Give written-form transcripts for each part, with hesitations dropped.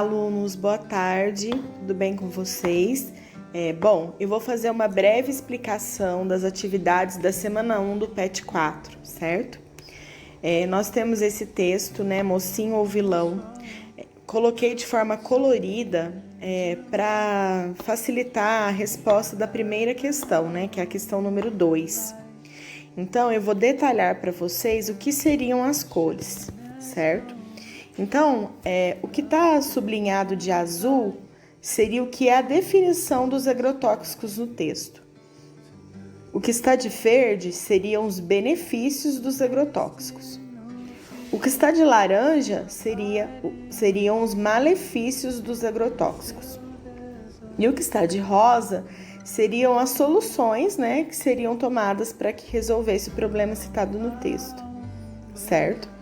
alunos, boa tarde, tudo bem com vocês? Bom, eu vou fazer uma breve explicação das atividades da semana 1 do PET 4, certo? Nós temos esse texto, né, Mocinho ou Vilão. Coloquei de forma colorida para facilitar a resposta da primeira questão, né, que é a questão número 2. Então, eu vou detalhar para vocês o que seriam as cores, certo? Então, o que está sublinhado de azul seria o que é a definição dos agrotóxicos no texto. O que está de verde seriam os benefícios dos agrotóxicos. O que está de laranja seriam os malefícios dos agrotóxicos. E o que está de rosa seriam as soluções, né, que seriam tomadas para que resolvesse o problema citado no texto, certo?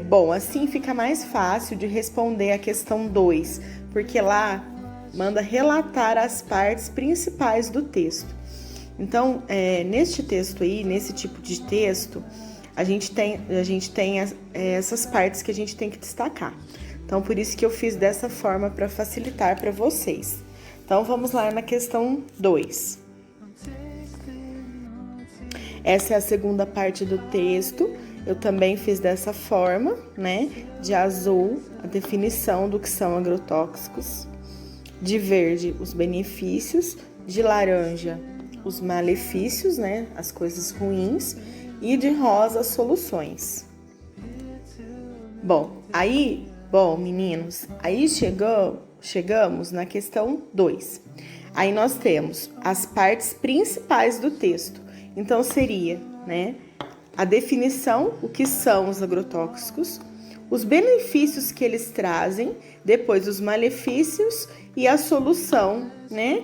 Bom, assim fica mais fácil de responder a questão 2, porque lá manda relatar as partes principais do texto. Então, neste texto aí, nesse tipo de texto, a gente tem essas partes que a gente tem que destacar. Então, por isso que eu fiz dessa forma para facilitar para vocês. Então, vamos lá na questão 2. Essa é a segunda parte do texto. Eu também fiz dessa forma, né? De azul, a definição do que são agrotóxicos. De verde, os benefícios. De laranja, os malefícios, né? As coisas ruins. E de rosa, as soluções. Bom, meninos, aí chegamos na questão 2. Aí nós temos as partes principais do texto. Então, seria, né, a definição, o que são os agrotóxicos, os benefícios que eles trazem, depois os malefícios e a solução, né,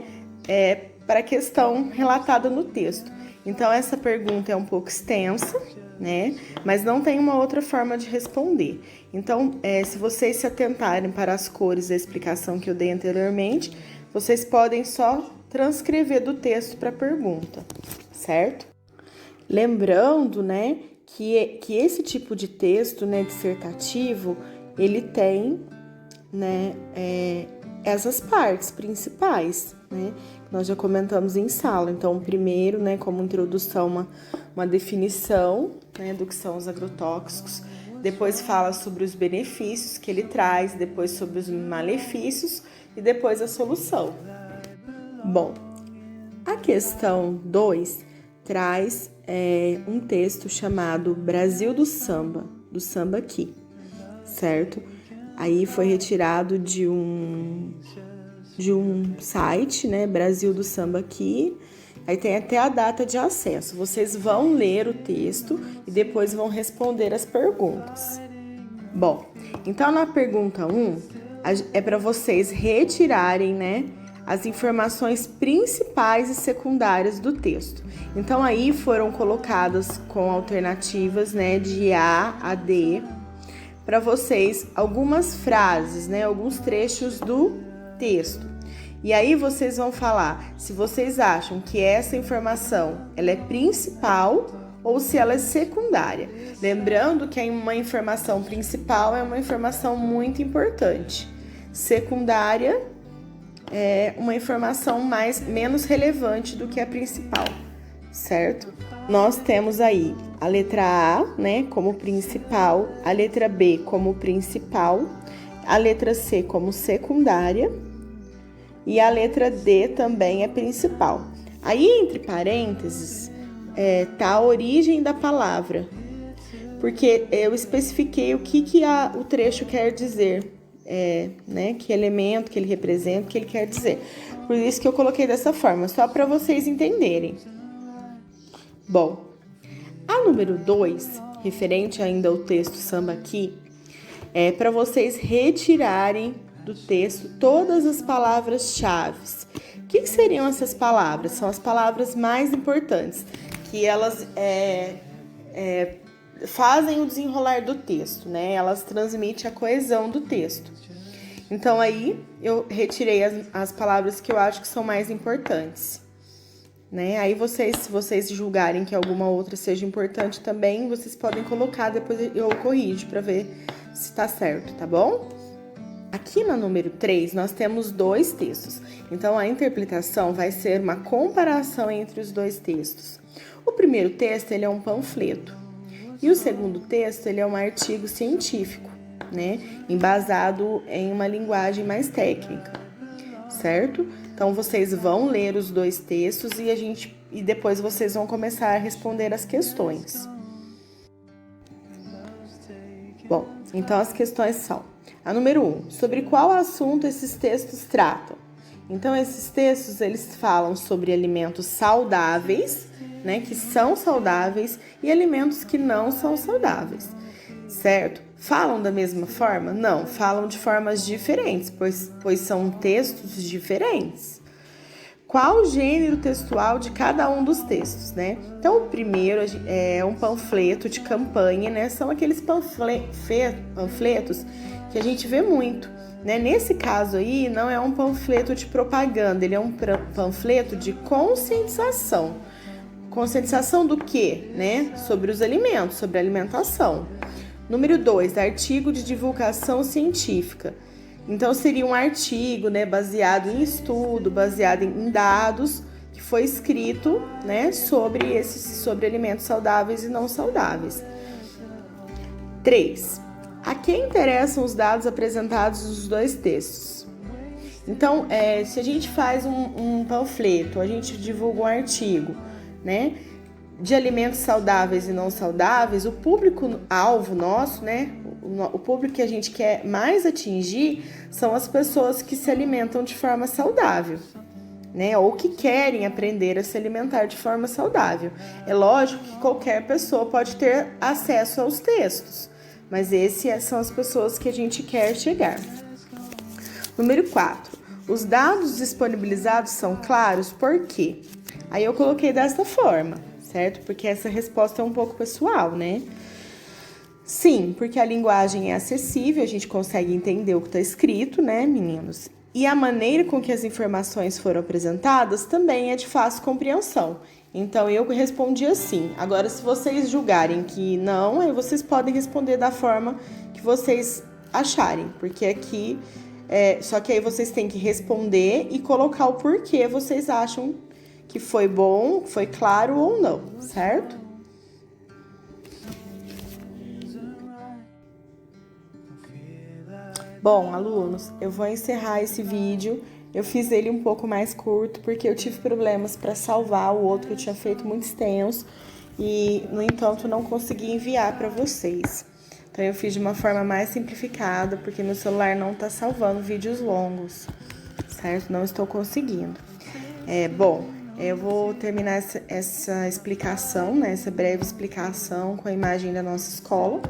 para a questão relatada no texto. Então, essa pergunta é um pouco extensa, né, mas não tem uma outra forma de responder. Então, se vocês se atentarem para as cores da explicação que eu dei anteriormente, vocês podem só transcrever do texto para a pergunta, certo? Lembrando, né, que esse tipo de texto, né, dissertativo, ele tem, né, essas partes principais, né, que nós já comentamos em sala. Então, primeiro, né, como introdução, uma definição, né, do que são os agrotóxicos, depois fala sobre os benefícios que ele traz, depois sobre os malefícios e depois a solução. Bom, a questão 2 traz um texto chamado Brasil do Samba Aqui, certo? Aí foi retirado de um site, né, Brasil do Samba Aqui. Aí tem até a data de acesso. Vocês vão ler o texto e depois vão responder as perguntas. Bom, então na pergunta 1, é para vocês retirarem, né, as informações principais e secundárias do texto. Então, aí foram colocadas com alternativas, né, de A a D, para vocês algumas frases, né, alguns trechos do texto. E aí vocês vão falar se vocês acham que essa informação ela é principal ou se ela é secundária. Lembrando que uma informação principal é uma informação muito importante. Secundária é uma informação menos relevante do que a principal, certo? Nós temos aí a letra A, né, como principal, a letra B como principal, a letra C como secundária e a letra D também é principal. Aí, entre parênteses, tá a origem da palavra, porque eu especifiquei o que o trecho quer dizer. Né, que elemento que ele representa, o que ele quer dizer. Por isso que eu coloquei dessa forma, só para vocês entenderem. Bom, a número 2, referente ainda ao texto Samba Aqui, é para vocês retirarem do texto todas as palavras-chave. O que seriam essas palavras? São as palavras mais importantes, que elas fazem o desenrolar do texto, né? Elas transmitem a coesão do texto. Então, aí, eu retirei as palavras que eu acho que são mais importantes, né? Aí, se vocês julgarem que alguma outra seja importante também, vocês podem colocar, depois eu corrijo para ver se tá certo, tá bom? Aqui na número 3, nós temos 2 textos. Então, a interpretação vai ser uma comparação entre os 2 textos. O primeiro texto, ele é um panfleto. E o segundo texto, ele é um artigo científico, né? Embasado em uma linguagem mais técnica, certo? Então, vocês vão ler os 2 textos e depois vocês vão começar a responder as questões. Bom, então as questões são: a número 1, sobre qual assunto esses textos tratam? Então, esses textos, eles falam sobre alimentos saudáveis, né, que são saudáveis, e alimentos que não são saudáveis, certo? Falam da mesma forma? Não, falam de formas diferentes, pois são textos diferentes. Qual o gênero textual de cada um dos textos, né? Então, o primeiro é um panfleto de campanha, né? São aqueles panfletos que a gente vê muito, né? Nesse caso aí, não é um panfleto de propaganda, ele é um panfleto de conscientização. Conscientização do quê, né? Sobre os alimentos, sobre a alimentação. Número 2, artigo de divulgação científica. Então, seria um artigo, né, baseado em estudo, baseado em dados, que foi escrito, né, sobre alimentos saudáveis e não saudáveis. 3. A quem interessam os dados apresentados nos 2 textos? Então, se a gente faz um panfleto, a gente divulga um artigo, né, de alimentos saudáveis e não saudáveis, o público-alvo nosso, né, o público que a gente quer mais atingir são as pessoas que se alimentam de forma saudável, né? Ou que querem aprender a se alimentar de forma saudável. É lógico que qualquer pessoa pode ter acesso aos textos, mas essas são as pessoas que a gente quer chegar. Número 4. Os dados disponibilizados são claros, por quê? Aí eu coloquei dessa forma, certo? Porque essa resposta é um pouco pessoal, né? Sim, porque a linguagem é acessível, a gente consegue entender o que está escrito, né, meninos? E a maneira com que as informações foram apresentadas também é de fácil compreensão. Então, eu respondi assim. Agora, se vocês julgarem que não, aí vocês podem responder da forma que vocês acharem. Porque aqui, só que aí vocês têm que responder e colocar o porquê vocês acham que foi bom, foi claro ou não, certo? Bom, alunos, eu vou encerrar esse vídeo. Eu fiz ele um pouco mais curto porque eu tive problemas para salvar o outro que eu tinha feito muito extenso e, no entanto, não consegui enviar para vocês. Então, eu fiz de uma forma mais simplificada porque meu celular não está salvando vídeos longos, certo? Não estou conseguindo. Bom, eu vou terminar essa explicação, né, essa breve explicação com a imagem da nossa escola.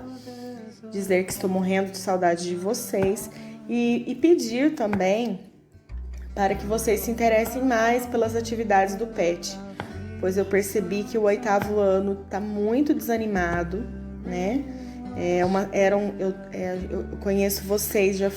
Dizer que estou morrendo de saudade de vocês e pedir também para que vocês se interessem mais pelas atividades do PET, pois eu percebi que o 8º ano está muito desanimado, né? Eu conheço vocês já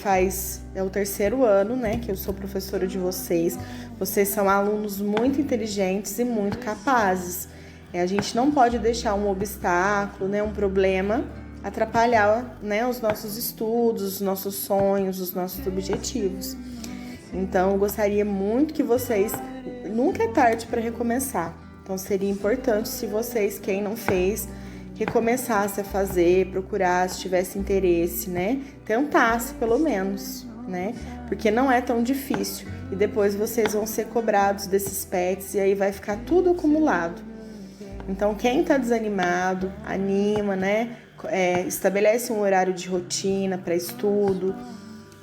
é o 3º ano, né, que eu sou professora de vocês. Vocês são alunos muito inteligentes e muito capazes. A gente não pode deixar um obstáculo, né, um problema atrapalhar, né, os nossos estudos, os nossos sonhos, os nossos objetivos. Então, eu gostaria muito que vocês... Nunca é tarde para recomeçar. Então, seria importante se vocês, quem não fez, recomeçasse a fazer, procurasse, tivesse interesse, né? Tentasse, pelo menos, né? Porque não é tão difícil. E depois vocês vão ser cobrados desses PETs e aí vai ficar tudo acumulado. Então, quem está desanimado, anima, né? Estabelece um horário de rotina para estudo,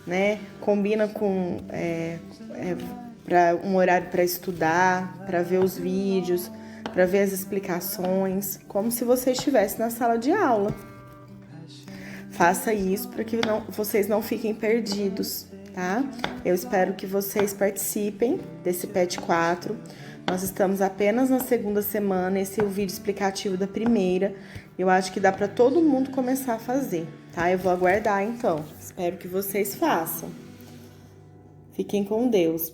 né? Combina com um horário para estudar, para ver os vídeos, para ver as explicações, como se você estivesse na sala de aula. Faça isso para que vocês não fiquem perdidos, tá? Eu espero que vocês participem desse PET 4. Nós estamos apenas na 2ª semana, esse é o vídeo explicativo da primeira. Eu acho que dá para todo mundo começar a fazer, tá? Eu vou aguardar então. Espero que vocês façam. Fiquem com Deus.